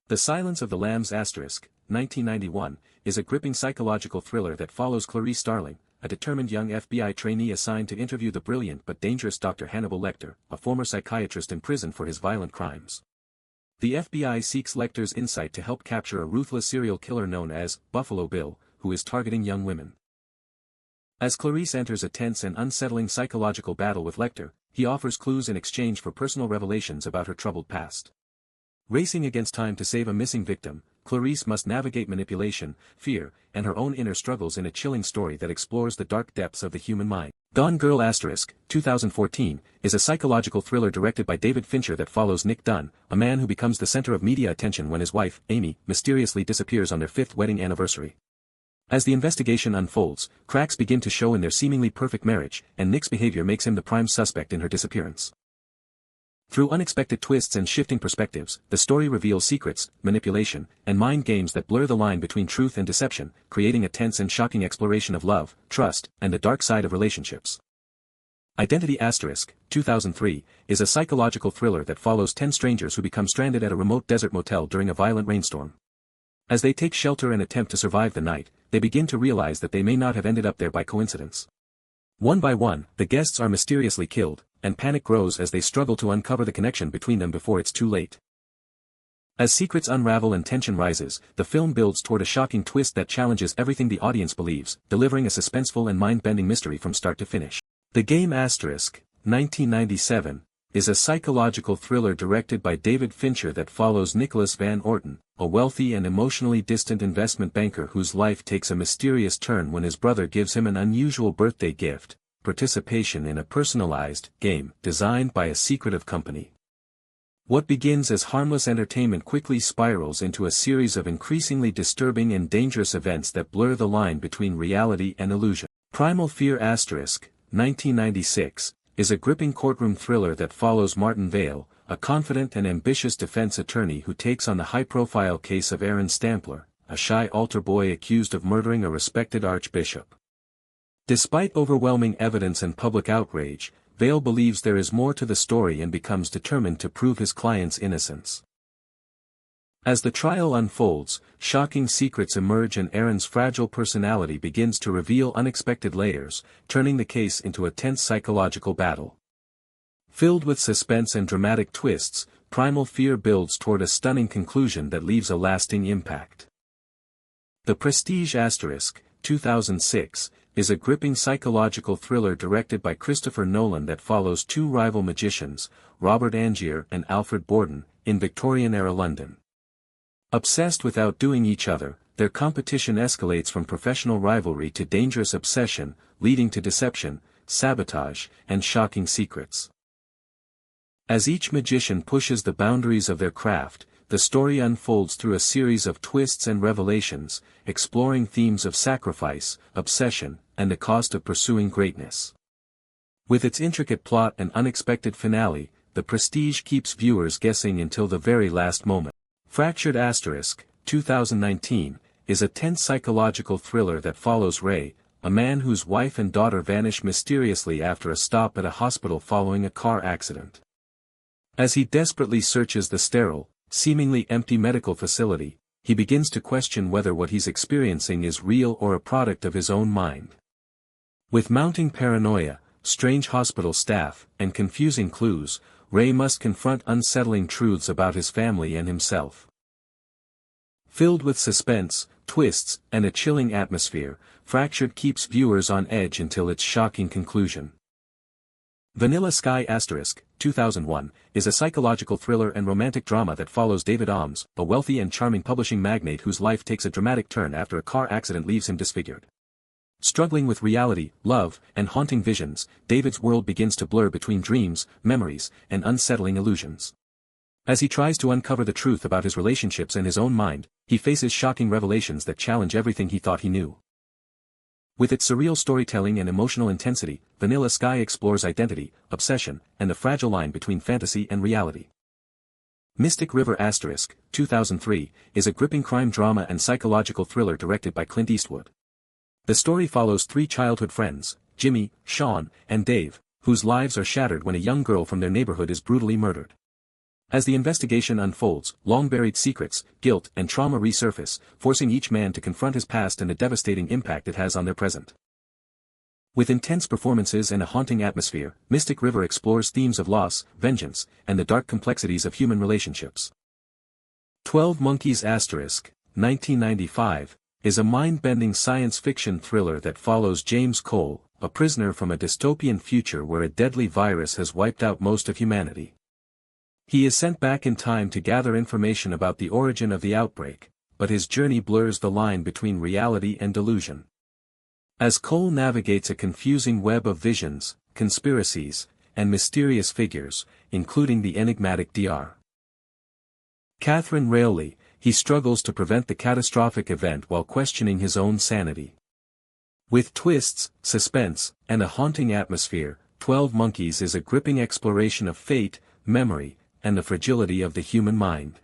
The Silence of the Lambs *, 1991, is a gripping psychological thriller that follows Clarice Starling, a determined young FBI trainee assigned to interview the brilliant but dangerous Dr. Hannibal Lecter, a former psychiatrist in prison for his violent crimes. The FBI seeks Lecter's insight to help capture a ruthless serial killer known as Buffalo Bill, who is targeting young women. As Clarice enters a tense and unsettling psychological battle with Lecter, he offers clues in exchange for personal revelations about her troubled past. Racing against time to save a missing victim, Clarice must navigate manipulation, fear, and her own inner struggles in a chilling story that explores the dark depths of the human mind. Gone Girl * 2014, is a psychological thriller directed by David Fincher that follows Nick Dunn, a man who becomes the center of media attention when his wife, Amy, mysteriously disappears on their 5th wedding anniversary. As the investigation unfolds, cracks begin to show in their seemingly perfect marriage, and Nick's behavior makes him the prime suspect in her disappearance. Through unexpected twists and shifting perspectives, the story reveals secrets, manipulation, and mind games that blur the line between truth and deception, creating a tense and shocking exploration of love, trust, and the dark side of relationships. Identity * 2003, is a psychological thriller that follows 10 strangers who become stranded at a remote desert motel during a violent rainstorm. As they take shelter and attempt to survive the night, they begin to realize that they may not have ended up there by coincidence. One by one, the guests are mysteriously killed, and panic grows as they struggle to uncover the connection between them before it's too late. As secrets unravel and tension rises, the film builds toward a shocking twist that challenges everything the audience believes, delivering a suspenseful and mind-bending mystery from start to finish. The Game * 1997, is a psychological thriller directed by David Fincher that follows Nicholas Van Orton, a wealthy and emotionally distant investment banker whose life takes a mysterious turn when his brother gives him an unusual birthday gift: participation in a personalized game designed by a secretive company. What begins as harmless entertainment quickly spirals into a series of increasingly disturbing and dangerous events that blur the line between reality and illusion. Primal Fear * 1996, is a gripping courtroom thriller that follows Martin Vale, a confident and ambitious defense attorney who takes on the high-profile case of Aaron Stampler, a shy altar boy accused of murdering a respected archbishop. Despite overwhelming evidence and public outrage, Vale believes there is more to the story and becomes determined to prove his client's innocence. As the trial unfolds, shocking secrets emerge and Aaron's fragile personality begins to reveal unexpected layers, turning the case into a tense psychological battle. Filled with suspense and dramatic twists, Primal Fear builds toward a stunning conclusion that leaves a lasting impact. The Prestige * 2006, is a gripping psychological thriller directed by Christopher Nolan that follows two rival magicians, Robert Angier and Alfred Borden, in Victorian-era London. Obsessed with outdoing each other, their competition escalates from professional rivalry to dangerous obsession, leading to deception, sabotage, and shocking secrets. As each magician pushes the boundaries of their craft, the story unfolds through a series of twists and revelations, exploring themes of sacrifice, obsession, and the cost of pursuing greatness. With its intricate plot and unexpected finale, The Prestige keeps viewers guessing until the very last moment. Fractured * 2019, is a tense psychological thriller that follows Ray, a man whose wife and daughter vanish mysteriously after a stop at a hospital following a car accident. As he desperately searches the sterile, seemingly empty medical facility, he begins to question whether what he's experiencing is real or a product of his own mind. With mounting paranoia, strange hospital staff, and confusing clues, Ray must confront unsettling truths about his family and himself. Filled with suspense, twists, and a chilling atmosphere, Fractured keeps viewers on edge until its shocking conclusion. Vanilla Sky * 2001, is a psychological thriller and romantic drama that follows David Ohms, a wealthy and charming publishing magnate whose life takes a dramatic turn after a car accident leaves him disfigured. Struggling with reality, love, and haunting visions, David's world begins to blur between dreams, memories, and unsettling illusions. As he tries to uncover the truth about his relationships and his own mind, he faces shocking revelations that challenge everything he thought he knew. With its surreal storytelling and emotional intensity, Vanilla Sky explores identity, obsession, and the fragile line between fantasy and reality. Mystic River * 2003, is a gripping crime drama and psychological thriller directed by Clint Eastwood. The story follows three childhood friends, Jimmy, Sean, and Dave, whose lives are shattered when a young girl from their neighborhood is brutally murdered. As the investigation unfolds, long-buried secrets, guilt, and trauma resurface, forcing each man to confront his past and the devastating impact it has on their present. With intense performances and a haunting atmosphere, Mystic River explores themes of loss, vengeance, and the dark complexities of human relationships. 12 Monkeys *, 1995, is a mind-bending science fiction thriller that follows James Cole, a prisoner from a dystopian future where a deadly virus has wiped out most of humanity. He is sent back in time to gather information about the origin of the outbreak, but his journey blurs the line between reality and delusion. As Cole navigates a confusing web of visions, conspiracies, and mysterious figures, including the enigmatic Dr. Catherine Railly, he struggles to prevent the catastrophic event while questioning his own sanity. With twists, suspense, and a haunting atmosphere, 12 Monkeys is a gripping exploration of fate, memory, and the fragility of the human mind.